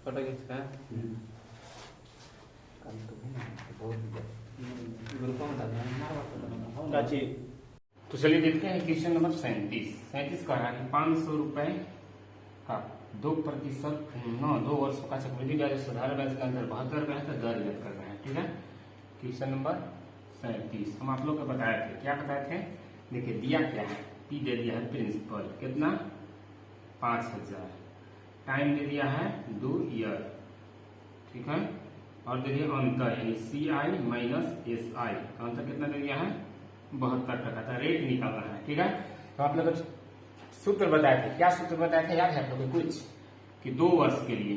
Photo खींचता है group में डालना। तो चलिए देखते हैं क्वेश्चन नंबर 37 कह रहा है कि 500 रुपए का 2% 2 वर्षों का चक्रवृद्धि ब्याज साधारण ब्याज का अंतर 72 रुपए है, तो दर ज्ञात कर रहे हैं। ठीक है, क्वेश्चन नंबर 37 हम आप लोग को बताए थे, क्या बताए थे? देखिए दिया क्या है, पी दे दिया है प्रिंसिपल कितना 5000, टाइम दे दिया है 2 ईयर, ठीक है, और दे दिया अंतर यानी CI माइनस SI का अंतर कितना दे दिया है 72 का रेट निकालना है। ठीक है, तो आप लोग सूत्र बताए थे, क्या सूत्र बताए थे याद है आप लोग को कुछ? कि 2 वर्ष के लिए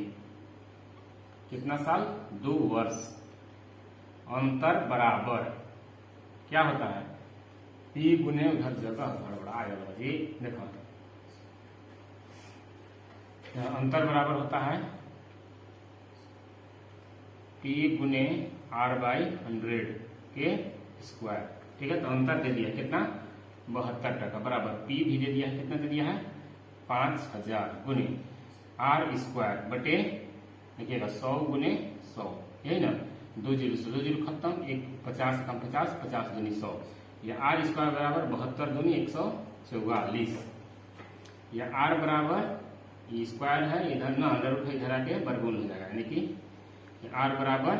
कितना साल 2 वर्ष अंतर बराबर क्या होता है P गुने उधर जगह गड़बड़ा जाएगा जी। देखो अंतर बराबर होता है P गुने R/100 के स्क्वायर। ठीक है, तो अंतर दे दिया कितना 72 बराबर P भी दे दिया है, कितना दे दिया है 5000 गुने R स्क्वायर बटे देखिएगा 100 गुने 100, यही ना 2 जीरो से 2 जीरो खत्म, 50 कम 50, 50 गुनी 100, या R स्क्वायर बराबर 72 दूनी 144, या R बराबर ये स्क्वायर है इधर ना अंडर रूट इधर आके वर्गमूल हो जाएगा, यानी कि R बराबर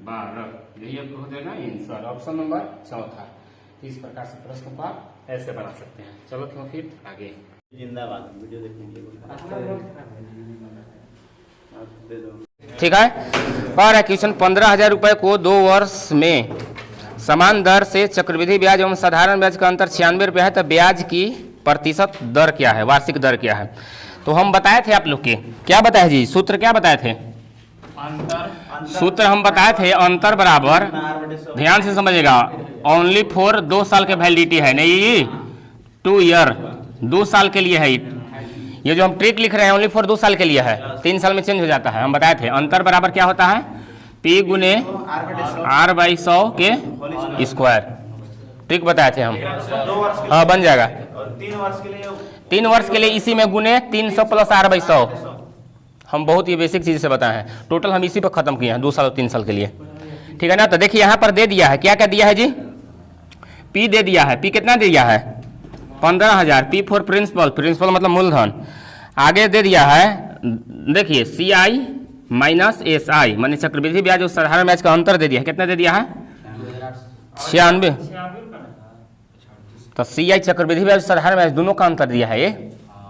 12, यही आपको हो जाएगा आंसर ऑप्शन नंबर 4। इस प्रकार से प्रश्न को आप ऐसे बना सकते हैं। चलो तो फिर आगे जिंदाबाद वीडियो देखने के लिए। ठीक है, और है क्वेश्चन 15,000 रुपए को 2 वर्ष में समान दर से चक्रवृद्धि ब्याज एवं साधारण ब्याज का अंतर 96 रुपये है, तो ब्याज की प्रतिशत दर क्या है, वार्षिक दर क्या है? तो हम बताए थे आप लोग के, क्या बताए जी, सूत्र क्या बताए थे? सूत्र हम बताए थे अंतर बराबर, ध्यान से समझिएगा, ओनली फॉर 2 साल के वैलिडिटी है, नहीं 2 ईयर 2 साल के लिए है। ये जो हम ट्रिक लिख रहे हैं ओनली फॉर 2 साल के लिए है, 3 साल में चेंज हो जाता है। हम बताए थे अंतर बराबर क्या होता है P गुने R/100 के स्क्वायर, ट्रिक बताए थे हम। हाँ बन जाएगा, 3 वर्ष के लिए इसी में गुने 300 प्लस R/100, हम बहुत ही बेसिक चीज से बताए हैं, टोटल हम इसी पर खत्म किए हैं 2 साल और 3 साल के लिए। ठीक है ना, तो देखिए यहाँ पर दे दिया है, क्या क्या दिया है जी, P दे दिया है, P कितना दे दिया है 15,000, P फॉर प्रिंसिपल, प्रिंसिपल मतलब मूलधन। आगे दे दिया है देखिए CI माइनस SI माने चक्रवृद्धि ब्याज और साधारण ब्याज का अंतर दे दिया है, कितना दे दिया है 96, तो CI चक्रवृद्धि ब्याज साधारण ब्याज दोनों का अंतर दिया है। ये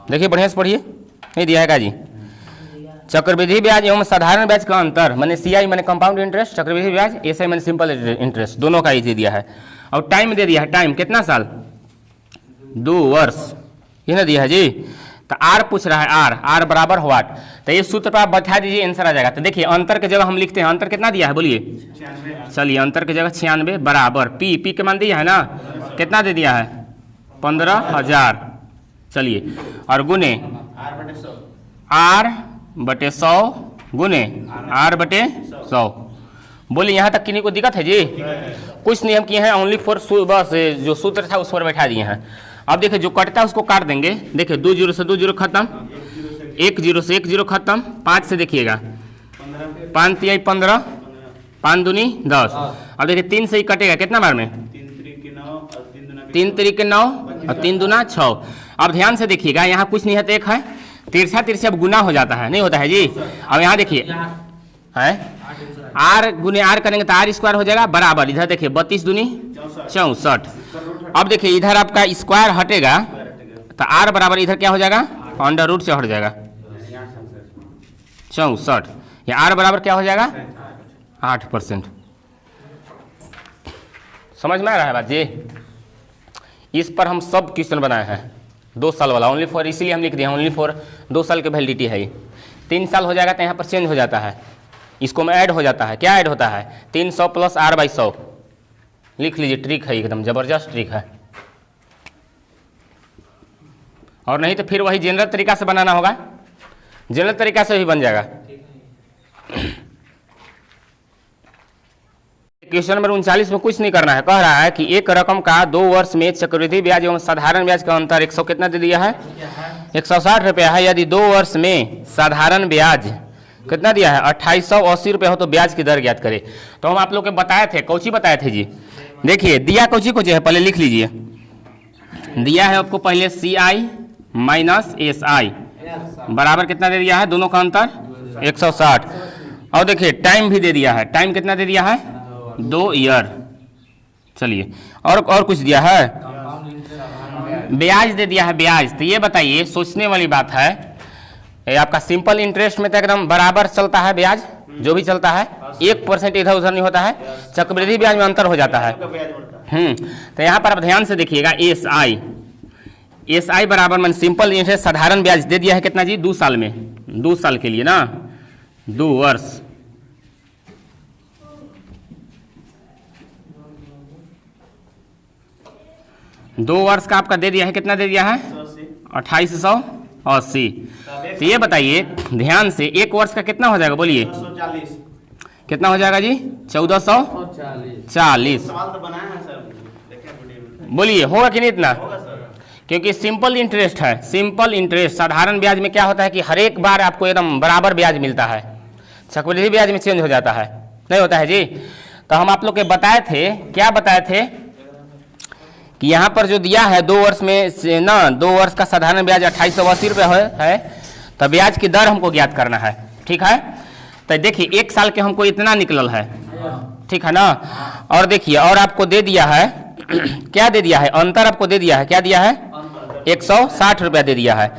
देखिए बढ़िया से पढ़िए, नहीं दिया है का जी, चक्रवृद्धि ब्याज एवं साधारण ब्याज का अंतर माने CI माने कंपाउंड इंटरेस्ट, चक्रवृद्धि ब्याज SI माने सिंपल इंटरेस्ट, दोनों का ये दिया है। और टाइम दे दिया है, टाइम कितना साल 2 वर्ष, ये ना दिया है जी। तो R पूछ रहा है, R बराबर व्हाट, तो ये सूत्र पर आप बैठा दीजिए आंसर आ जाएगा। तो देखिए अंतर के जगह हम लिखते हैं, अंतर कितना दिया है बोलिए, चलिए अंतर की जगह 96 बराबर P के मान दिया है ना, कितना दे दिया है 15,000, चलिए और गुने R/100 गुने R/100। बोलिए यहाँ तक किन्हीं को दिक्कत है जी? कुछ नहीं हम किए हैं, ओनली फॉर बस जो सूत्र था उस पर बैठा दिए हैं। अब देखिए जो कटता है उसको काट देंगे, देखिए 2 जीरो से 2 जीरो खत्म, 1 जीरो से 1 जीरो खत्म, 5 से देखिएगा 5 तिहाई 15, 5 दूनी 10, अब देखिए 3 से ही कटेगा कितना बार में 3 तिरिक 9 और 3 दूना 6। अब ध्यान से देखिएगा यहाँ कुछ नहीं है तो 1 है, तिरछा तिरछा अब गुना हो जाता है, नहीं होता है जी। अब यहाँ देखिए है R गुने R करेंगे तो R स्क्वायर हो जाएगा बराबर, इधर देखिए 32 दूनी 64। अब देखिए इधर आपका स्क्वायर हटेगा तो R बराबर इधर क्या हो जाएगा अंडर रूट से हट जाएगा 64, या R बराबर क्या हो जाएगा 8%। समझ में आ रहा है बात जी? इस पर हम सब क्वेश्चन बनाए हैं 2 साल वाला, ओनली फॉर, इसीलिए हम लिख दिए ओनली फॉर 2 साल की वैलिडिटी है। ये 3 साल हो जाएगा तो यहाँ पर चेंज हो जाता है, इसको में ऐड हो जाता है, क्या ऐड होता है 300 प्लस R/100, लिख लीजिए, ट्रिक है एकदम जबरदस्त ट्रिक है। और नहीं तो फिर वही जनरल तरीका से बनाना होगा, जनरल तरीका से भी बन जाएगा। क्वेश्चन नंबर 39 में कुछ नहीं करना है, कह रहा है कि एक रकम का 2 वर्ष में चक्रवृद्धि ब्याज एवं साधारण ब्याज का अंतर 100 कितना दे दिया है 160 रुपया है। यदि 2 वर्ष में साधारण ब्याज कितना दिया है 2880 रुपये हो तो ब्याज की दर ज्ञात करे। तो हम आप लोग के बताए थे, कौची बताए थे जी, देखिए दिया कौची को जो है पहले लिख लीजिए। दिया है आपको पहले CI माइनस SI बराबर कितना दे दिया है, दोनों का अंतर 160। और देखिए टाइम भी दे दिया है, टाइम कितना दे दिया है 2 ईयर। चलिए और कुछ दिया है, ब्याज दे दिया है ब्याज। तो ये बताइए सोचने वाली बात है, ये आपका सिंपल इंटरेस्ट में तो एकदम बराबर चलता है ब्याज, जो भी चलता है 1% इधर उधर नहीं होता है, चक्रवृद्धि ब्याज में अंतर हो जाता है। तो यहाँ पर आप ध्यान से देखिएगा SI बराबर मन सिंपल इंटरेस्ट साधारण ब्याज दे दिया है कितना जी 2 साल में, 2 साल के लिए ना 2 वर्ष। दो वर्ष का आपका दे दिया है, कितना दे दिया है 2880। तो ये बताइए ध्यान से 1 वर्ष का कितना हो जाएगा, बोलिए कितना हो जाएगा जी 1440। सवाल तो बनाया है सर, बोलिए होगा कि नहीं इतना, क्योंकि सिंपल इंटरेस्ट है। सिंपल इंटरेस्ट साधारण ब्याज में क्या होता है कि हर एक बार आपको एकदम बराबर ब्याज मिलता है, चक्रवृद्धि ब्याज में चेंज हो जाता है, नहीं होता है जी। तो हम आप लोग के बताए थे, क्या बताए थे कि यहाँ पर जो दिया है 2 वर्ष में से ना 2 वर्ष का साधारण ब्याज 2880 रुपये है, तो ब्याज की दर हमको ज्ञात करना है, ठीक है। तो देखिए 1 साल के हमको इतना निकलल है, ठीक है ना। और देखिए और आपको दे दिया है क्या दे दिया है, अंतर आपको दे दिया है, क्या दिया है 160 रुपया दे दिया है।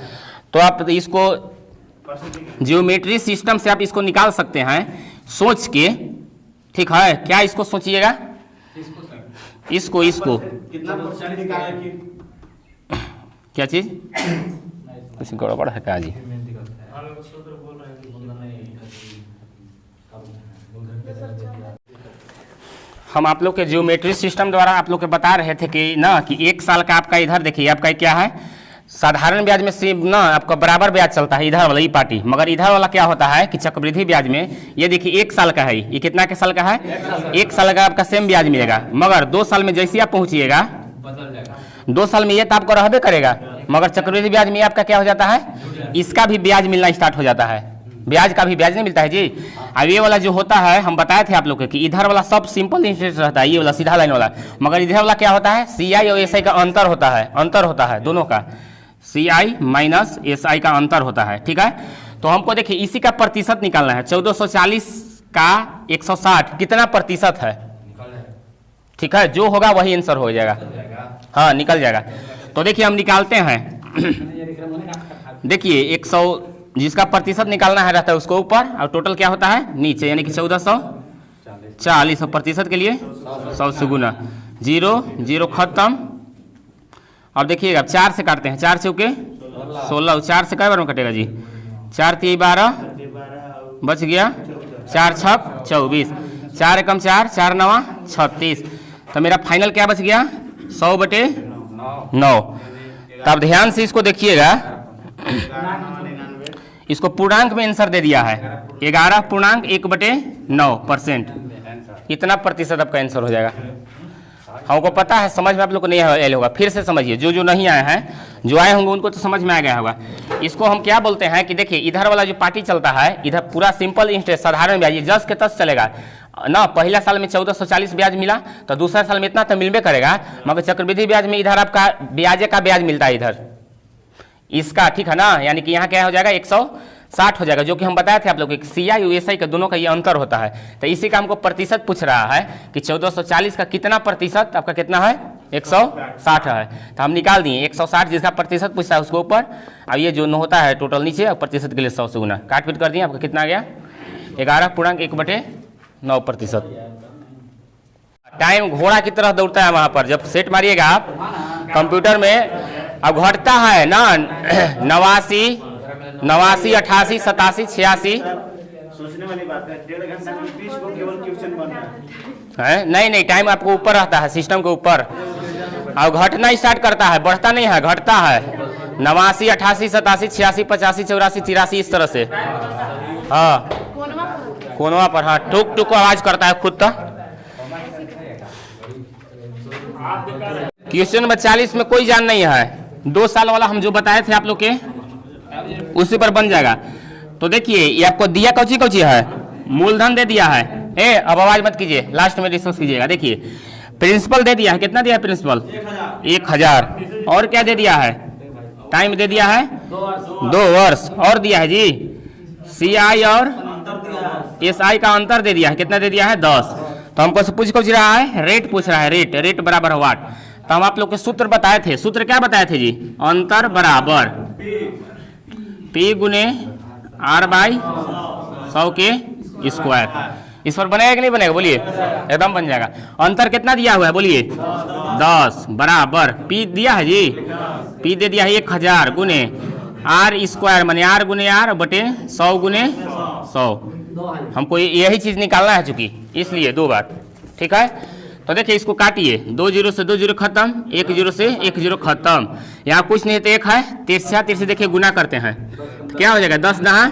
तो आप इसको जियोमेट्री सिस्टम से आप इसको निकाल सकते हैं सोच के, ठीक है। क्या इसको सोचिएगा, इसको कितना परसेंट निकाले कि क्या चीज कुछ गड़बड़ है क्या जी। हम आप लोग के जियोमेट्री सिस्टम द्वारा आप लोग के बता रहे थे कि ना कि 1 साल का आपका इधर देखिए आपका क्या है, साधारण ब्याज में सिर्फ ना आपका बराबर ब्याज चलता है इधर वाला, ये पार्टी, मगर इधर वाला क्या होता है कि चक्रवृद्धि ब्याज में ये देखिए 1 साल का है, ये कितना के साल का है 1 साल का आपका सेम ब्याज मिलेगा, मगर 2 साल में जैसे आप पहुंचिएगा 2 साल में ये तो आपको रहबे करेगा, मगर चक्रवृद्धि ब्याज में आपका क्या हो जाता है, इसका भी ब्याज मिलना स्टार्ट हो जाता है, ब्याज का भी ब्याज नहीं मिलता है जी। अब ये वाला जो होता है हम बताए थे आप लोग कि इधर वाला सब सिंपल इंटरेस्ट रहता है, ये वाला सीधा लाइन वाला, मगर इधर वाला क्या होता है CI और SI का अंतर होता है दोनों का, CI माइनस SI का अंतर होता है, ठीक है। तो हमको देखिए इसी का प्रतिशत निकालना है, 1440 का 160 कितना प्रतिशत है, ठीक है, जो होगा वही आंसर हो जाएगा, हाँ निकल जाएगा। तो देखिए हम निकालते हैं देखिए 100 जिसका प्रतिशत निकालना है रहता है उसको ऊपर और टोटल क्या होता है नीचे, यानी कि 1440 और प्रतिशत के लिए 100 से गुना, 0 0 खत्म। अब देखिएगा 4 से काटते हैं, 4 चौके 16, 4 से कई बार में कटेगा जी, 4 3 12 बच गया, 4 6 24, 4 एकम 4 4 9 36। तो मेरा फाइनल क्या बच गया 100/9। तब ध्यान से इसको देखिएगा, इसको पूर्णांक में आंसर दे दिया है 11.1/9%, इतना प्रतिशत आपका आंसर हो जाएगा। हमको पता है, समझ में आप लोग को नहीं आया होगा, फिर से समझिए, जो नहीं आए हैं, जो आए होंगे उनको तो समझ में आ गया होगा। इसको हम क्या बोलते हैं कि देखिए इधर वाला जो पार्टी चलता है इधर पूरा सिंपल इंटरेस्ट साधारण ब्याज ये जस के तस चलेगा ना। पहला साल में 1440 ब्याज मिला तो दूसरा साल में इतना तो मिलबे करेगा, मगर चक्रवृद्धि ब्याज में इधर आपका ब्याज का ब्याज मिलता है इधर इसका, ठीक है ना। यानी कि यहाँ क्या हो जाएगा 160 हो जाएगा, जो कि हम बताए थे आप लोग CI और SI का दोनों का ये अंतर होता है। तो इसी का हमको प्रतिशत पूछ रहा है कि 1440 का कितना प्रतिशत आपका कितना है 160 है। तो हम निकाल दिए 160 जिसका प्रतिशत पूछता है उसको ऊपर, अब ये जो होता है टोटल नीचे और प्रतिशत के लिए 100 से गुना काट पीट कर दिए, आपका कितना आ गया 11.1/9%। टाइम घोड़ा की तरह दौड़ता है वहां पर, जब सेट मारिएगा आप कंप्यूटर में, अब घटता है ना 89 88 87 86। सोचने वाली बात है, 1.5 घंटा में 20 को केवल क्वेश्चन बन रहा है, नहीं टाइम आपको ऊपर रहता है सिस्टम के ऊपर, और घटना स्टार्ट करता है, बढ़ता नहीं है, घटता है 89 88 87 86 85 84 83 इस तरह से, हाँ कोनवा पर, हाँ टुक टुक आवाज करता है खुद। तो क्वेश्चन नंबर 40 में कोई जान नहीं है, 2 साल वाला हम जो बताए थे आप लोग के उसी पर बन जाएगा। तो देखिए ये आपको दिया कौची कौची है, मूलधन दे दिया है। अब आवाज मत कीजिए, लास्ट में डिस्कस कीजिएगा। देखिए प्रिंसिपल दे दिया है, कितना दिया है प्रिंसिपल 1000, और क्या दे दिया है, टाइम दे दिया है 2 वर्ष, और दिया है जी CI और SI का अंतर दे दिया है, कितना दे दिया है 10। तो हमको से पूछ रहा है, रेट पूछ रहा है, रेट बराबर व्हाट। तो हम आप लोग के सूत्र बताए थे, सूत्र क्या बताए थे जी, अंतर बराबर P गुने R/100 के स्क्वायर। इस पर बनेगा कि नहीं बनेगा, बोलिए, एकदम बन जाएगा। अंतर कितना दिया हुआ है, बोलिए 10 बराबर P दिया है जी, P दे दिया है 1000 गुने R स्क्वायर, माने R गुने R बटे 100 गुने 100। हमको यही चीज निकालना है चूंकि, इसलिए 2 बार, ठीक है। तो देखिए इसको काटिए, 2 0 से 2 0 खत्म, 1 0 से 1 0 खत्म, यहाँ कुछ नहीं है तो 1 है, 3 से देखिए गुना करते हैं, क्या हो जाएगा 10 दहा,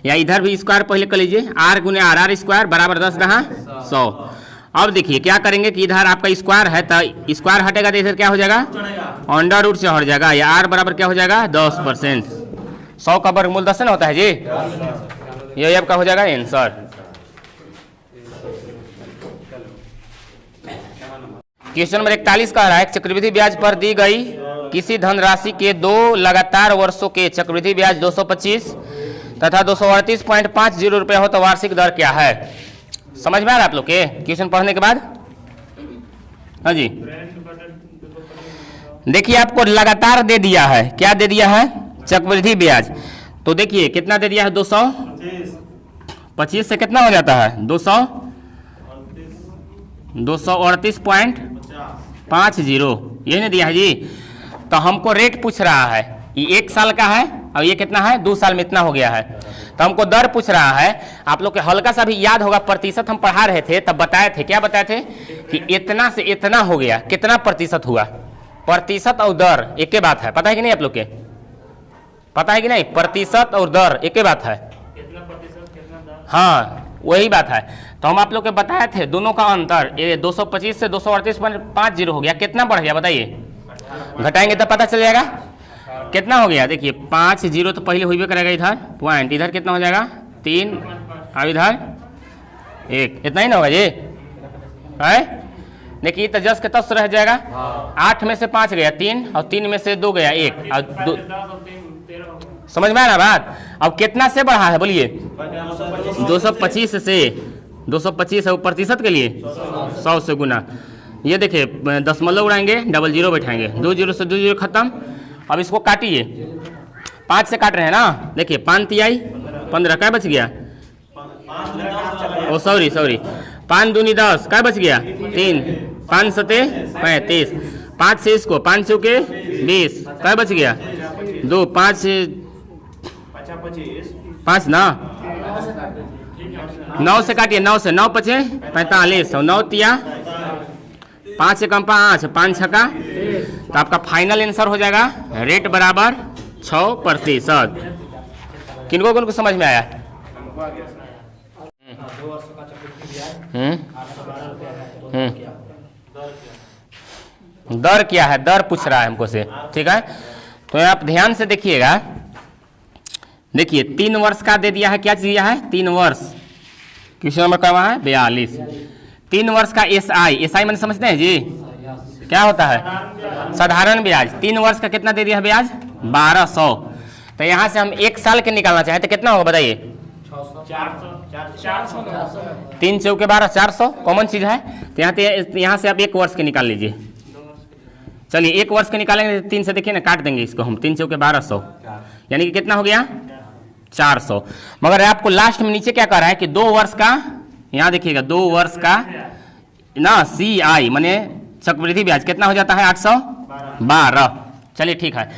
या इधर भी स्क्वायर पहले कर लीजिए, R गुने R स्क्वायर बराबर 10 दहा 100। अब देखिए क्या करेंगे कि इधर आपका स्क्वायर है तो स्क्वायर हटेगा तो इधर क्या हो जाएगा, अंडर रूट से हट जाएगा, या R बराबर क्या हो जाएगा 10%। 100 का वर्गमूल 10 ना होता है जी, यही आपका हो जाएगा आंसर। क्वेश्चन नंबर 41 कह रहा है, चक्रवृद्धि ब्याज पर दी गई किसी धनराशि के 2 लगातार वर्षों के चक्रवृद्धि ब्याज 225 तथा 238.50 रुपये हो तो वार्षिक दर क्या है। समझ में आ रहा है आप लोग के क्वेश्चन पढ़ने के बाद, हाँ जी। देखिए आपको लगातार दे दिया है, क्या दे दिया है, चक्रवृद्धि ब्याज। तो देखिए कितना दे दिया है, 225 से कितना हो जाता है 238.50, यही नहीं दिया है जी। तो हमको रेट पूछ रहा है, ये 1 साल का है और ये कितना है 2 साल में इतना हो गया है। तो हमको दर पूछ रहा है। आप लोग के हल्का सा भी याद होगा, प्रतिशत हम पढ़ा रहे थे तब बताए थे, क्या बताए थे कि इतना से इतना हो गया, कितना प्रतिशत हुआ। प्रतिशत और दर एक ही बात है, पता है कि नहीं आप लोग के, पता है कि नहीं, प्रतिशत और दर एक ही बात है, हाँ वही बात है। तो हम आप लोग के बताए थे दोनों का अंतर, ये 225 से 238.50 हो गया, कितना बढ़ गया बताइए, घटाएंगे तब पता चल जाएगा कितना हो गया। देखिए 5 0 तो पहले हुई करेगा, इधर पॉइंट, इधर कितना हो जाएगा 3 और इधर 1, इतना ही ना होगा जी, है। देखिए तो जस के तस रह जाएगा, 8 में से 5 गया 3, और 3 में से 2 गया 1, और 2, समझ में आ रहा बात। अब कितना से बढ़ा है बोलिए, 225 से, 225 है प्रतिशत के लिए 100 से गुना। ये देखिए दशमलव उड़ाएंगे, 00 बैठाएंगे, 2 0 से 2 0 खत्म। अब इसको काटिए, 5 से काट रहे हैं ना, देखिए 5 तिहाई 15, क्या बच गया, ओ सॉरी 5 दूनी 10, क्या बच गया 3, 5 सते 35, 5 से इसको 5 चौके 20, क्या बच गया 2, 5 ना, 9 से काटिए, 9 से 9 पचे 45, और 9 तिया 5 से कम 5, 5 छक्का, तो आपका फाइनल आंसर हो जाएगा रेट बराबर 6%। किनको किनको समझ में आया, दर क्या है, दर पूछ रहा है हमको से, ठीक है। तो आप ध्यान से देखिएगा, देखिए 3 वर्ष का दे दिया है, क्या दिया है 3 वर्ष, क्वेश्चन नंबर क्या है 42। 3 वर्ष का SI मैंने समझते हैं जी, क्या होता है साधारण ब्याज। 3 वर्ष का कितना दे दिया है ब्याज 1200। तो यहाँ से हम 1 साल के निकालना चाहें तो कितना होगा बताइए, 3 चौके 12, 400 कॉमन चीज है। तो यहाँ से आप 1 वर्ष के निकाल लीजिए, चलिए 1 वर्ष के निकालेंगे 3 से, देखिए ना काट देंगे इसको हम, 3 चौके 1200, यानी कि कितना हो गया 400। मगर आपको लास्ट में नीचे क्या कह रहा है कि 2 वर्ष का, यहाँ देखिएगा 2 वर्ष का ना CI माने चक्रवृद्धि ब्याज कितना हो जाता है 812। चलिए ठीक है,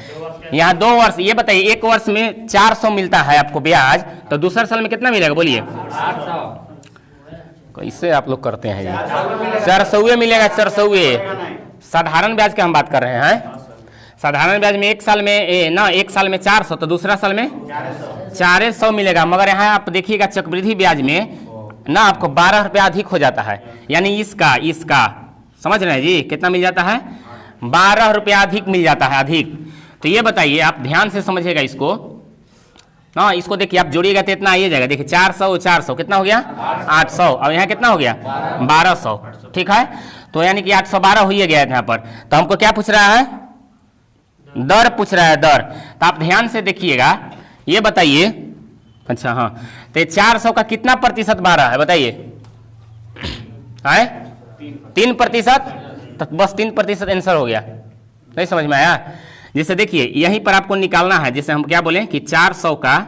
यहाँ 2 वर्ष, ये बताइए 1 वर्ष में 400 मिलता है आपको ब्याज, तो दूसरे साल में कितना मिलेगा बोलिए, कैसे आप लोग करते हैं ये, 400 मिलेगा, 400। साधारण ब्याज की हम बात कर रहे हैं, साधारण ब्याज में 1 साल में ना, 1 साल में 400, तो दूसरा साल में 400 मिलेगा। मगर यहाँ आप देखिएगा चक्रवृद्धि ब्याज में ना आपको 12 रुपया अधिक हो जाता है, यानी इसका समझ रहे हैं जी, कितना मिल जाता है 12 रुपया अधिक मिल जाता है, अधिक। तो ये बताइए, आप ध्यान से समझिएगा इसको, हाँ, इसको देखिए आप जोड़िएगा तो इतना आइए जाएगा। देखिए 400 400 कितना हो गया 800, और यहाँ कितना हो गया 1200। ठीक है, तो यानी कि 812 हो ही गया यहाँ पर। तो हमको क्या पूछ रहा है, दर पूछ रहा है, दर। तो आप ध्यान से देखिएगा, ये बताइए। अच्छा हाँ, तो 400 का कितना प्रतिशत 12 है बताइए, है 3%। तो बस 3% आंसर हो गया। नहीं समझ में आया? जैसे देखिए यहीं पर आपको निकालना है, जैसे हम क्या बोले कि 400 का,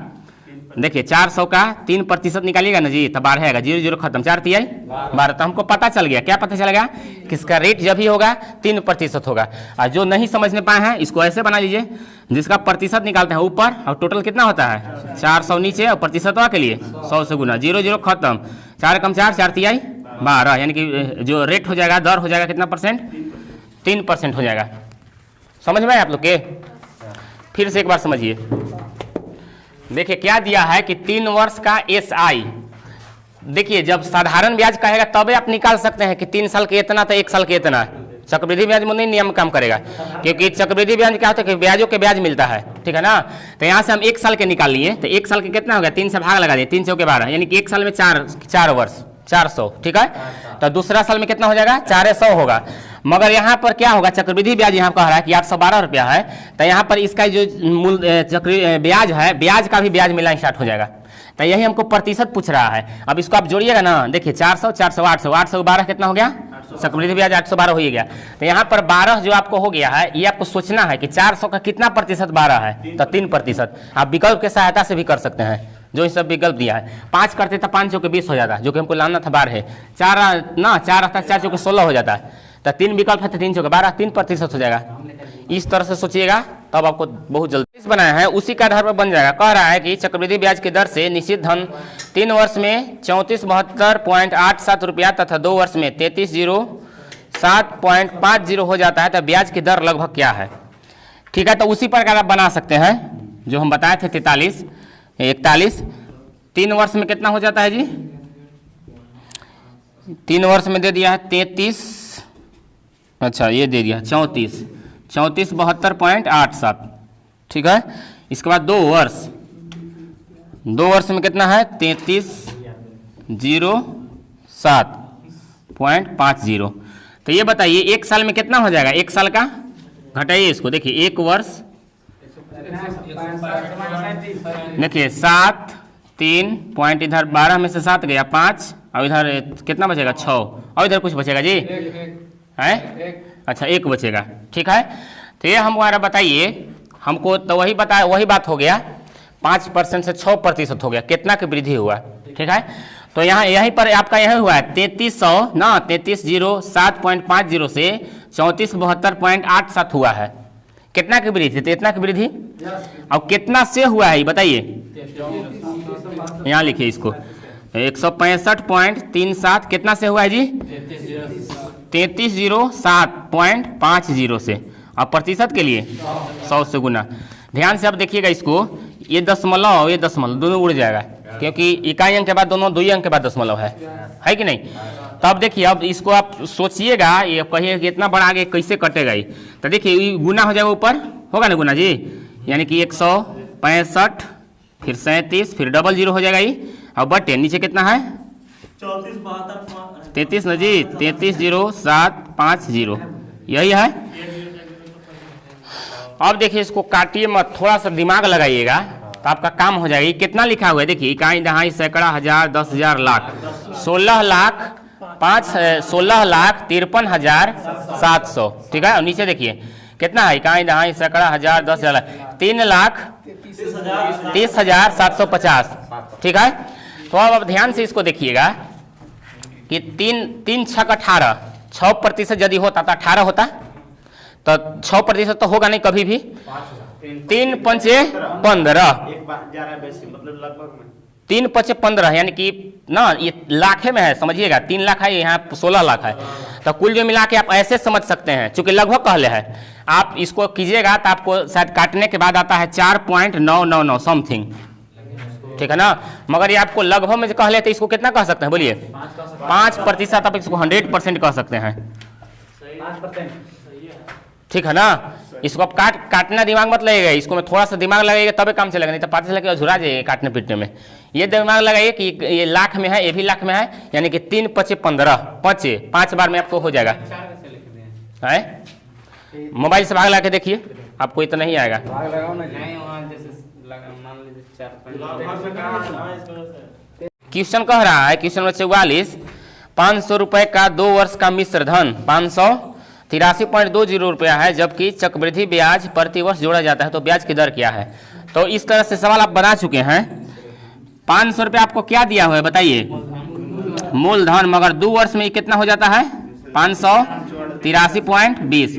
देखिए 400 का 3% निकालिएगा ना जी, तो 12 आएगा, 0 0 खत्म, 4 3 12। तो हमको पता चल गया, क्या पता चल गया कि इसका रेट जब भी होगा 3% होगा। और जो नहीं समझने पाए हैं इसको ऐसे बना लीजिए, जिसका प्रतिशत निकालते हैं ऊपर और टोटल कितना होता है 400 नीचे, और प्रतिशत के लिए 100 से गुना, 0 0 खत्म, 4 कम 4 4 3 12, यानी कि जो रेट हो जाएगा, दर हो जाएगा कितना परसेंट, 3% हो जाएगा। समझ में आया आप लोग के? फिर से एक बार समझिए। देखिए क्या दिया है कि 3 वर्ष का SI। देखिए जब साधारण ब्याज कहेगा तबे आप निकाल सकते हैं कि 3 साल के इतना तो 1 साल के इतना। चक्रवृद्धि ब्याज में नहीं नियम काम करेगा, क्योंकि चक्रवृद्धि ब्याज क्या होता है कि ब्याजों के ब्याज मिलता है। ठीक है ना? तो यहाँ से हम 1 साल के निकाल लिए, तो 1 साल के कितना हो गया, 3 से भाग लगा दिए, 3 चौके 12, यानी कि 1 साल में 4 वर्ष 400। ठीक है, तो दूसरा साल में कितना हो जाएगा 400 होगा। मगर यहाँ पर क्या होगा, चक्रवृद्धि ब्याज यहाँ कह रहा है कि 812 रुपया है, तो यहाँ पर इसका जो मूल चक्र ब्याज है, ब्याज का भी ब्याज मिलना स्टार्ट हो जाएगा। तो यही हमको प्रतिशत पूछ रहा है। अब इसको आप जोड़िएगा ना, देखिए 400 400 800 800 12 कितना हो गया, चक्रवृद्धि ब्याज 812 हो ही गया। तो यहाँ पर 12 जो आपको हो गया है, ये आपको सोचना है कि 400 का कितना प्रतिशत 12 है, तो 3%। आप विकल्प के सहायता से भी कर सकते हैं, जो इस सब विकल्प दिया है। 5 करते तो 5 चौके 20 हो जाता, जो कि हमको लाना था 12 है, 4 रहता 4 चौके 16 हो जाता है। तो 3 विकल्प है तो 3 चौके 12, 3% हो जाएगा। इस तरह से सोचिएगा, तब आपको बहुत जल्दी बनाया है उसी का आधार पर बन जाएगा। कह रहा है कि चक्रवृद्धि ब्याज की दर से निश्चित धन 3 वर्ष में 3472.87 रुपया तथा 2 वर्ष में 3307.50 हो जाता है, तो ब्याज की दर लगभग क्या है। ठीक है, तो उसी प्रकार आप बना सकते हैं जो हम बताए थे 43 41। 3 वर्ष में कितना हो जाता है जी, 3 वर्ष में दे दिया है 33, अच्छा ये दे दिया 3472.87। ठीक है, इसके बाद 2 वर्ष में कितना है 3307.50। तो ये बताइए 1 साल में कितना हो जाएगा, 1 साल का घटाइए इसको। देखिए 1 वर्ष, देखिए 7 3 पॉइंट, इधर 12 में से 7 गया 5, और इधर कितना बचेगा 6, और इधर कुछ बचेगा जी है, अच्छा 1 बचेगा। ठीक है, तो ये हमारा बताइए हमको, तो वही बात हो गया 5% से 6% हो गया, कितना की वृद्धि हुआ। ठीक है, तो यहाँ यहीं पर आपका यही हुआ है 3300 ना, 3307.50 से 3472.87 हुआ है। कितना की वृद्धि, तो इतना की वृद्धि। अब कितना से हुआ है बताइए, यहाँ लिखिए इसको 165.37 कितना से हुआ है जी, 3307.50 से। अब प्रतिशत के लिए 100 से गुना। ध्यान से अब देखिएगा इसको, ये दशमलव ये दशमलव दोनों उड़ जाएगा, क्योंकि इकाई अंक के बाद दोनों 2 अंक के बाद दशमलव है कि नहीं। तो अब देखिए, अब इसको आप सोचिएगा, ये कहिए कि इतना बड़ा आगे कैसे कटेगा ये। तो देखिए गुना हो जाएगा, ऊपर होगा ना गुना जी, यानी कि 165 फिर 37 फिर 00 हो जाएगा ये, और बटे नीचे कितना है 33 ना जी, 330750 यही है। अब देखिए इसको काटिए मत, थोड़ा सा दिमाग लगाइएगा तो आपका काम हो जाएगा। ये कितना लिखा हुआ है देखिए, इकाई दहाई सैकड़ा हजार 10,000 लाख 16,53,700। ठीक है, और नीचे देखिए कितना है, इकाई दहाई सैकड़ा हजार 10,000 लाख 3,30,750। ठीक है, तो अब ध्यान से इसको देखिएगा कि 3 6 18, 6% यदि होता तो 18 होता, तो 6% तो होगा नहीं कभी भी। 3 5 15, 3 5 15, यानी कि ना ये लाखे में है, समझिएगा 3 लाख है, यहाँ 16 लाख है। तो कुल जो मिला के आप ऐसे समझ सकते हैं, चूंकि लगभग कहले है, आप इसको कीजिएगा तो आपको शायद काटने के बाद आता है 4.999 समथिंग। ठीक है ना, मगर ये आपको लगभग में कह लेते, इसको कितना कह सकते हैं बोलिए, 5%। आप इसको 100% कह सकते हैं। ठीक है ना, इसको आप काटना दिमाग मत लगेगा, इसको में थोड़ा सा दिमाग लगेगा तबे काम चलेगा, नहीं तो पता चलेगा झुरा जाएगा काटने पीटने में। ये दिमाग लगाइए कि ये लाख में है, ये भी लाख में है, यानी कि 3 × 5 = 15, 5 बार में आपको हो जाएगा। 4 कैसे लिख दिए? है मोबाइल से भाग ला के देखिए, आपको इतना नहीं आएगा। भाग लगाओ ना, नहीं वहाँ जैसे मान लीजिए 4 क्वेश्चन कह रहा है, क्वेश्चन नंबर 44, 500 रुपए का 2 वर्ष का मिश्र धन 583.20 रुपया है, जबकि चक्रवृद्धि ब्याज प्रति वर्ष जोड़ा जाता है, तो ब्याज की दर क्या है? तो इस तरह से सवाल आप बना चुके हैं। 500 रुपया आपको क्या दिया हुआ है बताइए? मूलधन, मगर 2 वर्ष में कितना हो जाता है? 583.20,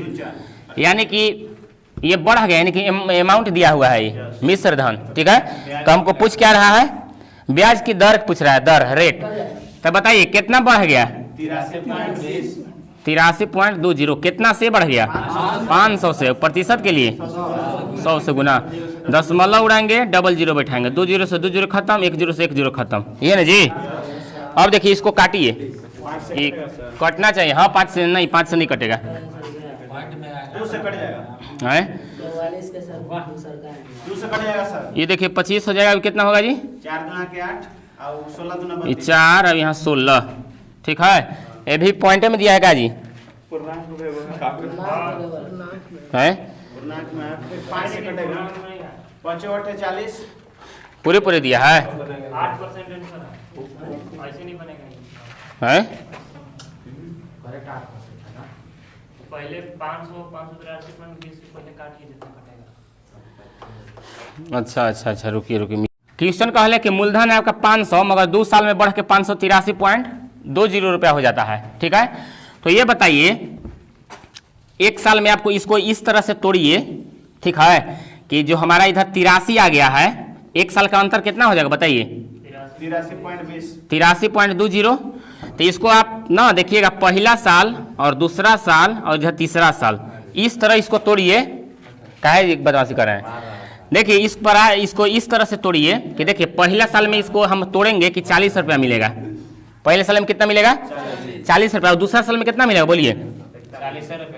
यानी कि ये बढ़ गया, यानी कि अमाउंट दिया हुआ है ये मिश्र धन, ठीक है। तो हमको पूछ क्या रहा है? ब्याज की दर पूछ रहा है, दर, रेट। तो बताइए कितना बढ़ गया? 83.20, कितना से बढ़ गया? 500 से। प्रतिशत के लिए 100 से गुना, दशमलव उड़ाएंगे, डबल जीरो बैठाएंगे, 2 0 से 2 0 खत्म, 1 0 से 1 0 खत्म, ये ना जी। अब देखिए इसको काटिए, कटना चाहिए। हाँ 5 से नहीं, 5 से नहीं कटेगा, 2 से कट जाएगा, है 2 से कट जाएगा सर। ये देखिए 25 हो जाएगा। अभी कितना होगा जी? 4 दूना के 8 और 16 दूना ये 32। 4 और यहाँ 16, ठीक है। ये भी पॉइंटे में दिया है क्या जी? है पूर्णांक में 5 से कटेगा, 5 × 8 = 40, पूरे दिया है, 8% ऐसे नहीं बनेगा। है पहले 583.20 पहले काटिए जितना कटेगा। अच्छा, रुकिए। क्वेश्चन कहले कि मूलधन है आपका 500, मगर 2 साल में बढ़ के 583.20 रुपया हो जाता है, ठीक है। तो ये बताइए 1 साल में आपको इसको इस तरह से तोड़िए, ठीक है, कि जो हमारा इधर 83 आ गया है, 1 साल का अंतर कितना हो जाएगा बताइए? 83.20। तो इसको आप ना देखिएगा, पहला साल और दूसरा साल और इधर तीसरा साल, इस तरह इसको तोड़िए। काहे बदमाशी कर रहे हैं? देखिए इसको इस तरह से तोड़िए कि देखिए पहला साल में इसको हम तोड़ेंगे कि 40 रुपया मिलेगा। पहले साल में कितना मिलेगा? 40 रुपया। और दूसरा साल में कितना मिलेगा बोलिए?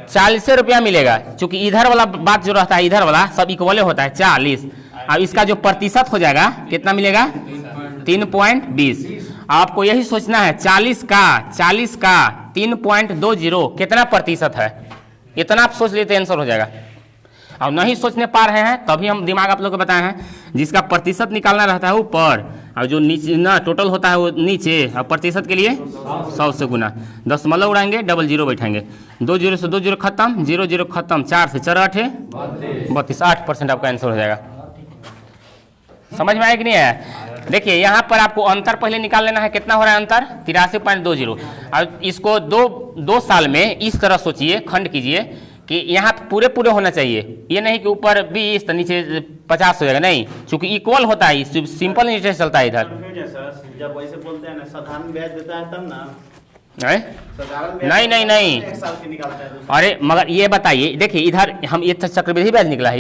40 रुपया मिलेगा। चूंकि इधर वाला बात जो रहता है, इधर वाला सब इक्वल होता है 40। अब इसका जो प्रतिशत हो जाएगा कितना मिलेगा? 3.20। आपको यही सोचना है 40 का 3.20 कितना प्रतिशत है, इतना आप सोच लेते आंसर हो जाएगा। अब नहीं सोचने पा रहे हैं तभी हम दिमाग आप लोग को बताए हैं, जिसका प्रतिशत निकालना रहता है ऊपर और जो नीचे ना टोटल होता है वो नीचे, और प्रतिशत के लिए 100 से गुना, दशमलव उड़ाएंगे, डबल जीरो बैठाएंगे, 2 0 से 2 0 खत्म, 0 0 खत्म, 4 से 4 8 32, 8% आपका आंसर हो जाएगा। समझ में आया कि नहीं आया? देखिए यहाँ पर आपको अंतर पहले निकाल लेना है, कितना हो रहा है अंतर? 83.20। और इसको दो साल में इस तरह सोचिए, खंड कीजिए कि यहाँ पूरे होना चाहिए, ये नहीं कि ऊपर 20 तो नीचे 50 हो जाएगा, नहीं, चूंकि इक्वल होता है, सिंपल इंटरेस्ट चलता है इधर। जब वैसे बोलते हैं ना साधारण ब्याज देता है तब ना, साधारण नहीं 1 साल की निकालता है। अरे मगर ये बताइए, देखिए इधर हम ये चक्रवृद्धि ब्याज निकला है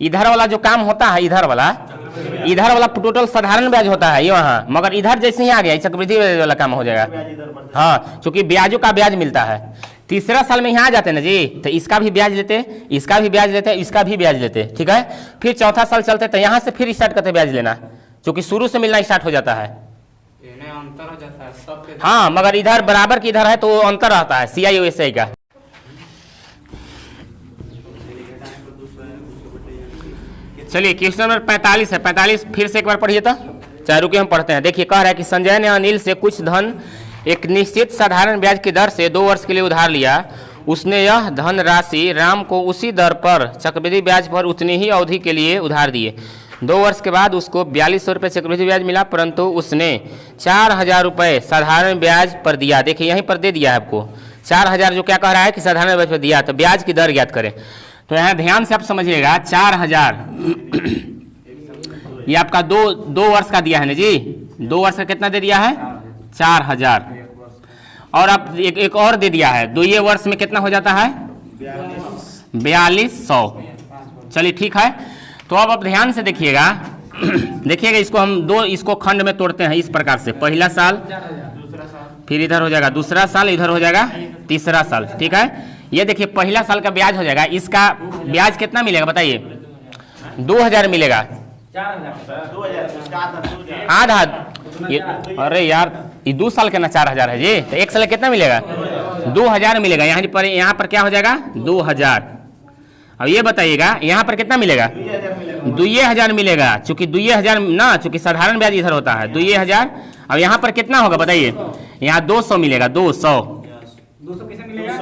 इधर वाला जो काम होता है, इधर वाला टोटल साधारण ब्याज होता है ये वहाँ, मगर इधर जैसे ही आ गया चक्रवृद्धि ब्याज वाला काम हो जाएगा। हाँ, क्योंकि ब्याजों का ब्याज मिलता है। तीसरा साल में यहाँ आ जाते हैं ना जी, तो इसका भी ब्याज लेते, इसका भी ब्याज लेते, इसका भी ब्याज लेते, ठीक है। फिर चौथा साल चलते तो यहाँ से फिर स्टार्ट करते ब्याज लेना, क्योंकि शुरू से मिलना स्टार्ट हो जाता है। अंतर हो जाता है सबके। हाँ, मगर इधर बराबर की इधर है तो अंतर रहता है CIOSI का। चलिए क्वेश्चन नंबर 45 है। 45 फिर से एक बार पढ़िए तो, चाहे रुके हम पढ़ते हैं। देखिए कह रहा है कि संजय ने अनिल से कुछ धन एक निश्चित साधारण ब्याज की दर से 2 वर्ष के लिए उधार लिया। उसने यह धन राशि राम को उसी दर पर चक्रवृद्धि ब्याज पर उतनी ही अवधि के लिए उधार दिए। 2 वर्ष के बाद उसको 4200 रुपये चक्रवृद्धि ब्याज मिला, परंतु उसने 4000 रुपये साधारण ब्याज पर दिया। देखिए यहीं पर दे दिया है आपको 4000, जो क्या कह रहा है कि साधारण ब्याज पर दिया, तो ब्याज की दर ज्ञात करें। तो यहाँ ध्यान से आप समझिएगा, 4000 ये आपका दो वर्ष का दिया है ना जी, 2 वर्ष का कितना दे दिया है? 4000। और अब एक और दे दिया है, 2 वर्ष में कितना हो जाता है? 4200। चलिए ठीक है। तो अब आप ध्यान से देखिएगा देखिएगा, इसको हम इसको खंड में तोड़ते हैं इस प्रकार से, पहला साल, फिर इधर हो जाएगा दूसरा साल, इधर हो जाएगा तीसरा साल, ठीक है। ये देखिए पहला साल का ब्याज हो जाएगा, इसका ब्याज कितना मिलेगा बताइए? 2000 मिलेगा। 2000 आधा अरे यार ये 2 साल के ना 4000 है जी, तो 1 साल कितना मिलेगा? 2000 मिलेगा। यहाँ पर क्या हो जाएगा? 2000। अब ये बताइएगा यहाँ पर कितना मिलेगा? 2000 मिलेगा, चूंकि 2000 ना, चूंकि साधारण ब्याज इधर होता है 2000। अब यहाँ पर कितना होगा बताइए? यहाँ 200 मिलेगा। 200 किसे मिलेगा?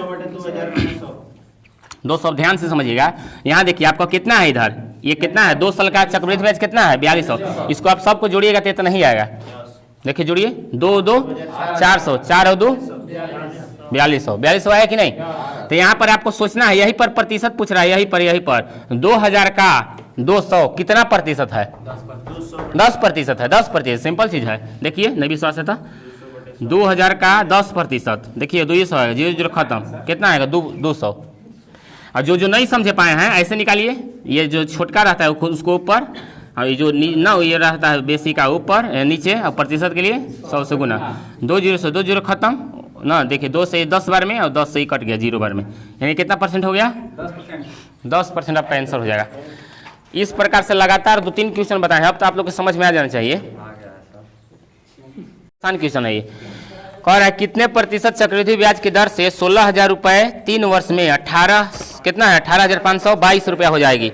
200 ध्यान से समझिएगा। यहाँ देखिए आपको कितना है इधर, ये कितना है? 2 साल का चक्रवृद्धि ब्याज कितना है? 4200। इसको आप सबको जोड़िएगा तो इतना नहीं आएगा। देखिए जोड़िए, 2 2 400, 4 और 2 4200। 4200 है कि नहीं? तो यहाँ पर आपको सोचना है, यही पर प्रतिशत पूछ रहा है, यही पर 2000 का 200 कितना प्रतिशत है? 10% है। 10% सिंपल चीज है। देखिए नहीं विश्वास है तो 2000 का 10%, देखिए 200 है, 0 खत्म, कितना आएगा? 200। और जो नहीं समझे पाए हैं ऐसे निकालिए, ये जो छोटका रहता है उसको ऊपर, और ये जो ना ये रहता है बेसी का ऊपर नीचे, और प्रतिशत के लिए 100 से गुना। 2 0 से 2 0 खत्म ना। देखिए 2 से 10 बार में और 10 से ही कट गया 0 बार में, यानी कितना परसेंट हो गया? 10% आपका आंसर हो जाएगा। इस प्रकार से लगातार 2-3 क्वेश्चन बताए, अब तो आप लोग को समझ में आ जाना चाहिए। आसान क्वेश्चन है ये। कह रहा है कितने प्रतिशत चक्रवृद्धि ब्याज की दर से 16,000 रुपए 3 वर्ष में 18 कितना है? 18,522 रुपया हो जाएगी।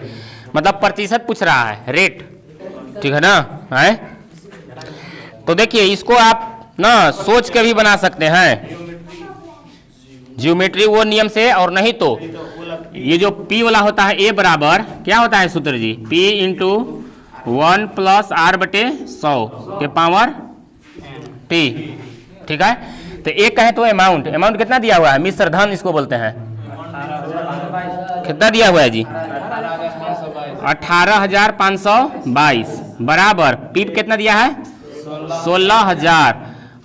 मतलब प्रतिशत पूछ रहा है, रेट, ठीक है ना? है तो देखिए इसको आप ना सोच के भी बना सकते हैं, ज्योमेट्री वो नियम से, और नहीं तो ये जो P वाला होता है A बराबर क्या होता है सूत्र जी? P इंटू 1 + R/100 के पावर T, ठीक है? तो एक कहे तो अमाउंट कितना दिया हुआ है? मिश्र धन इसको बोलते हैं। कितना दिया हुआ है जी? 18,522 बराबर P कितना दिया है? 16,000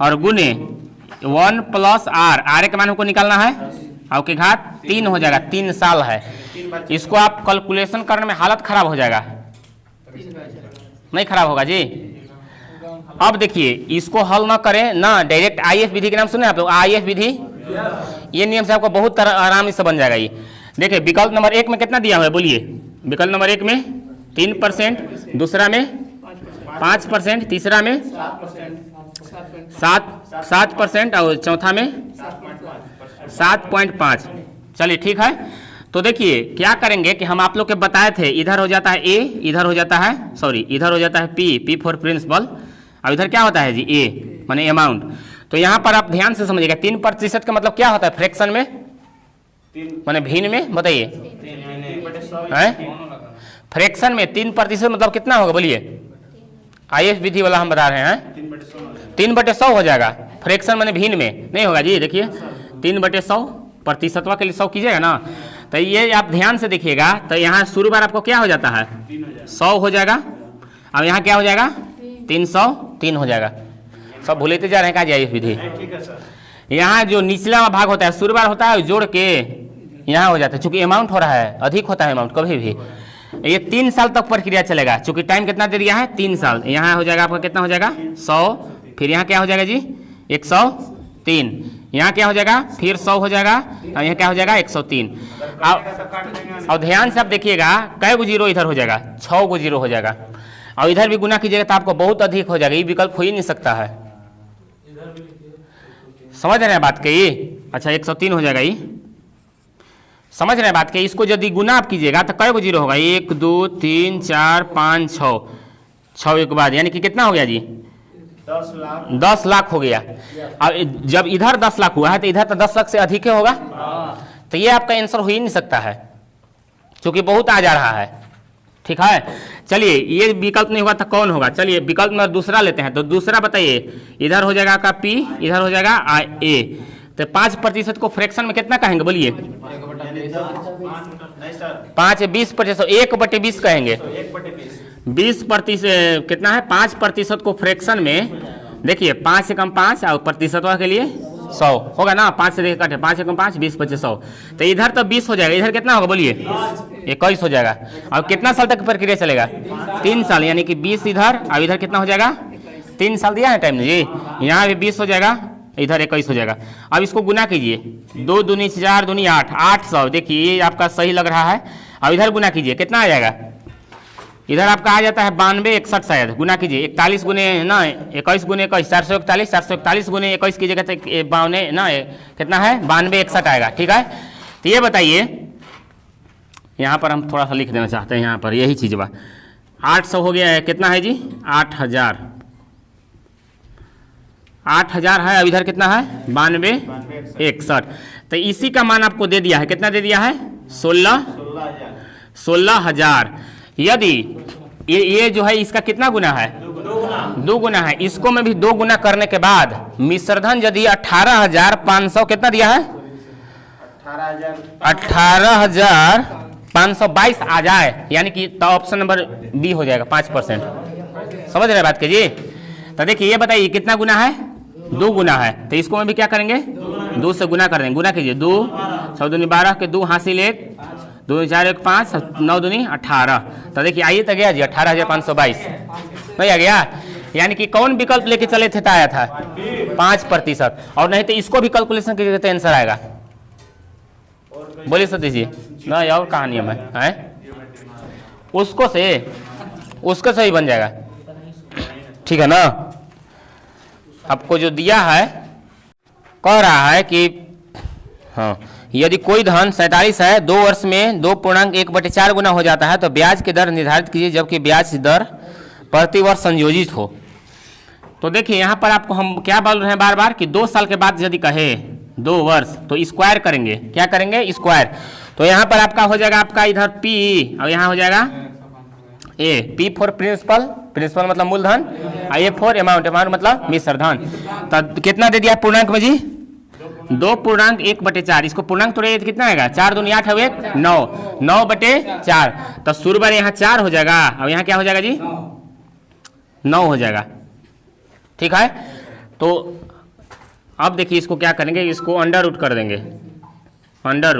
और गुने 1 + R के मान हमको निकालना है, और के घात 3 हो जाएगा। 3 साल है। इसको आप कैलकुलेशन करने में हालत खराब हो जाएगा, नहीं खराब होगा जी। अब देखिए इसको हल ना करें ना, डायरेक्ट IF विधि के नाम सुने आप लोग? IF विधि, ये नियम से आपको बहुत आराम से बन जाएगा ये। देखिए विकल्प नंबर 1 में कितना दिया हुआ है बोलिए? विकल्प नंबर 1 में 3%, दूसरा में 5%, तीसरा में 7% और चौथा में 7.5। चलिए ठीक है। तो देखिए क्या करेंगे कि हम आप लोग के बताए थे, इधर हो जाता है A, इधर हो जाता है इधर हो जाता है P फॉर प्रिंसिपल, और इधर क्या होता है जी? A माने अमाउंट। तो यहाँ पर आप ध्यान से समझिएगा, 3% का मतलब क्या होता है फ्रैक्शन में, माने भिन्न में? बताइए फ्रैक्शन में 3% मतलब कितना होगा बोलिए? IF विधि वाला हम बता रहे हैं 3/100 हो जाएगा। फ्रैक्शन माने भिन्न में नहीं होगा जी। देखिए 3/100 प्रतिशतवा के लिए 100 कीजिएगा ना, तो ये आप ध्यान से देखिएगा। तो यहाँ शुरू बार आपको क्या हो जाता है? 100 हो जाएगा। अब यहाँ क्या हो जाएगा? 303 हो जाएगा। सब भूलते जा रहे हैं क्या जी? IF विधि। यहाँ जो निचला भाग होता है शुरू बार होता है, जोड़ के यहाँ हो जाता है, चूंकि अमाउंट हो रहा है, अधिक होता है अमाउंट कभी भी। ये 3 साल तक प्रक्रिया चलेगा, चूंकि टाइम कितना दे दिया है? 3 साल। यहाँ हो जाएगा आपका कितना हो जाएगा? 100, फिर यहाँ क्या हो जाएगा जी? 103, यहाँ क्या हो जाएगा? फिर 100 हो जाएगा, और यहाँ क्या हो जाएगा? 103। और ध्यान से आप देखिएगा कै गो 0 इधर हो जाएगा? 6 गो 0 हो जाएगा, और इधर भी गुना कीजिएगा तो आपको बहुत अधिक हो जाएगा। ये विकल्प हो ही नहीं सकता है। समझ रहे हैं बात की? अच्छा 103 हो जाएगा ये, समझ रहे हैं बात की? इसको यदि गुना आप कीजिएगा तो कै गो 0 होगा? 1 2 3 4 5 6, 6 एक बाद यानी कि कितना हो गया जी? 10 लाख हो गया। अब जब इधर 10 लाख हुआ है तो इधर तो 10 लाख से अधिक ही होगा। तो ये आपका आंसर हो ही नहीं सकता है, क्योंकि बहुत आ जा रहा है। ठीक है, चलिए ये विकल्प नहीं हुआ तो कौन होगा? चलिए विकल्प नंबर दूसरा लेते हैं। तो दूसरा बताइए, इधर हो जाएगा आपका P, इधर हो जाएगा A। तो 5% को फ्रैक्शन में कितना कहेंगे बोलिए? 5 20%, 1/20 कहेंगे। 20% कितना है? 5% को फ्रैक्शन में देखिए 5 से कम 5 और प्रतिशतवा के लिए 100 होगा ना। 5 से कटे 5 से कम 5, 20 25 100। तो इधर तो 20 हो जाएगा, इधर कितना होगा बोलिए? 21 हो जाएगा। और कितना साल तक प्रक्रिया चलेगा? 3 साल, यानी कि 20 इधर और इधर कितना हो जाएगा? 3 साल दिया है टाइम जी। यहाँ भी 20 हो जाएगा, इधर 21 हो जाएगा। अब इसको गुना कीजिए, 2 दूनी 4 दूनी 8, 800। देखिए ये आपका सही लग रहा है। अब इधर गुना कीजिए, कितना आ जाएगा? इधर आपका आ जाता है 92 61 शायद। गुना कीजिए, 41 गुने ना 21 गुने 21 441, 441 गुने 21 कीजिएगा तो 52 ना कितना है 92 61 आएगा। ठीक है, तो ये बताइए, यहाँ पर हम थोड़ा सा लिख देना चाहते हैं, यहाँ पर यही चीज़ बा। 800 हो गया है, कितना है जी 8000, 8000 है। अब इधर कितना है 92 61। तो इसी का मान आपको दे दिया है, कितना दे दिया है 16,000। यदि ये जो है इसका कितना गुना है 2 गुना है। इसको में भी 2 गुना करने के बाद मिश्रधन यदि 18,500 कितना दिया है 18,522 आ जाए, यानी कि तो ऑप्शन नंबर बी हो जाएगा 5%। समझ रहे बात के जी? तो देखिए ये बताइए कितना गुना है 2 गुना है। तो इसको में भी क्या करेंगे 2 से गुना कर देंगे। गुना कीजिए, 2 6 दूनी 12 के 2 हासिल 1, 2 4 1 5, 9 दूनी 18। तो देखिए आइए तो गया जी 18,522 नहीं आ गया। यानी कि कौन विकल्प लेके चले थे तो आया था 5%। और नहीं तो इसको भी कैलकुलेशन कीजिएगा तो आंसर आएगा। बोलिए सतीश जी, नहीं और कहाँ नियम है? उसको से ही बन जाएगा। ठीक है ना? आपको जो दिया है कह रहा है कि हाँ, यदि कोई धन 47 है, 2 वर्ष में 2.1/4 गुना हो जाता है तो ब्याज की दर निर्धारित कीजिए जबकि ब्याज दर प्रति वर्ष संयोजित हो। तो देखिए यहाँ पर आपको हम क्या बोल रहे हैं बार बार कि 2 साल के बाद यदि कहे 2 वर्ष तो स्क्वायर करेंगे। क्या करेंगे? स्क्वायर। तो यहाँ पर आपका हो जाएगा आपका इधर P और यहाँ हो जाएगा A। P for principal, principal मतलब मूलधन, और A फॉर अमाउंट, अमाउंट मतलब मिश्रधन। तो कितना दे दिया पूर्णांक में जी 2.1/4। इसको पूर्णांक तोड़िए तो कितना आएगा 4 दूनी 8 है 9, 9/4। तो शुरू बार यहाँ 4 हो जाएगा और यहाँ क्या हो जाएगा जी 9 हो जाएगा। ठीक है, तो अब देखिए इसको क्या करेंगे, इसको अंडर रूट कर देंगे। अंडर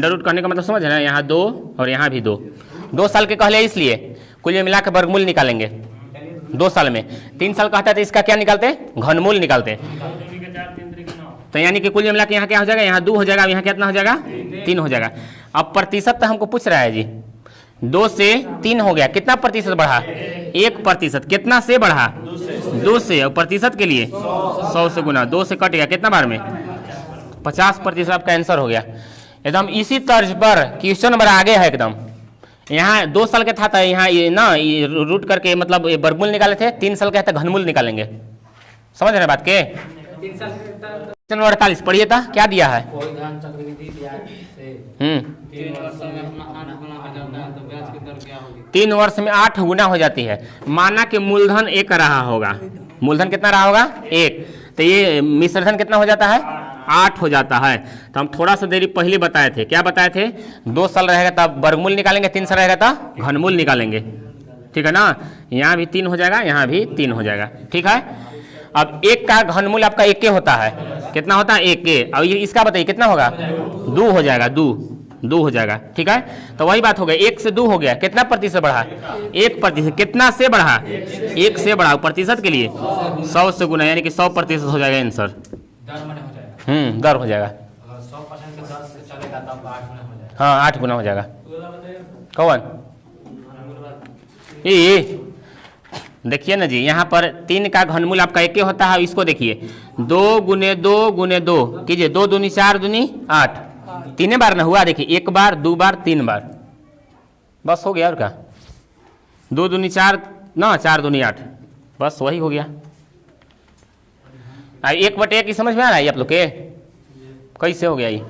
रूट करने का मतलब समझ है ना, यहाँ 2 और यहाँ भी 2 साल के कहले इसलिए कुल मिला के वर्गमूल निकालेंगे 2 साल में। 3 साल कहता है तो इसका क्या निकालते घनमूल निकालते। तो यानी कि कुल मिला के यहाँ क्या हो जाएगा, यहाँ 2 हो जाएगा, यहाँ कितना हो जाएगा 3 हो जाएगा। अब प्रतिशत तो हमको पूछ रहा है जी, 2 से 3 हो गया, कितना प्रतिशत बढ़ा 1%। कितना से बढ़ा 2 से, और प्रतिशत के लिए 100 से गुना, 2 से कट गया कितना बार में 50%। आपका आंसर हो गया। एकदम इसी तर्ज पर क्वेश्चन नंबर आगे है एकदम। यहाँ 2 साल के था तो यहाँ ये ना ये रूट करके मतलब ये वर्गमूल निकाले थे, 3 साल के तो घनमूल निकालेंगे। समझ रहे बात के? 48 पढ़िए था क्या दिया है। 3 वर्ष में 8 गुना हो जाती है। माना कि मूलधन 1 रहा होगा, मूलधन कितना रहा होगा 1, तो ये मिश्रधन कितना हो जाता है 8 हो जाता है। तो हम थोड़ा सा देरी पहले बताए थे, क्या बताए थे 2 साल रहेगा तब वर्गमूल निकालेंगे, 3 साल रहेगा तब घनमूल निकालेंगे। ठीक है ना? यहाँ भी 3 हो जाएगा, यहाँ भी 3 हो जाएगा। ठीक है, अब 1 का घनमूल आपका 1 होता है, कितना होता है 1। अब ये इसका बताइए कितना होगा 2 हो जाएगा, 2 हो जाएगा। ठीक है, तो वही बात हो गई, 1 से 2 हो गया, कितना प्रतिशत बढ़ा 1%। कितना से बढ़ा 1 से बढ़ा, प्रतिशत के लिए 100 से गुना, यानी कि 100% हो जाएगा आंसर। दर हो जाएगा। हाँ 8 गुना हो जाएगा। कौन ये देखिए ना जी, यहाँ पर 3 का घनमूल आपका 1 होता है। इसको देखिए 2 गुने 2 गुने 2 कीजिए, 2 दूनी 4 दूनी 8, 3 बार ना हुआ। देखिए 1 बार 2 बार 3 बार, बस हो गया। और क्या 2 दूनी 4 ना 4 दूनी 8, बस वही हो गया। 1/1 की समझ में आ रहा है आप लोग के? कैसे हो गया ये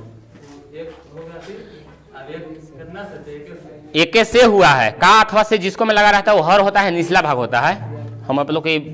1 से हुआ है का अथवा से, जिसको में लगा रहता है वो हर होता है, निचला भाग होता है। हम आप लोग के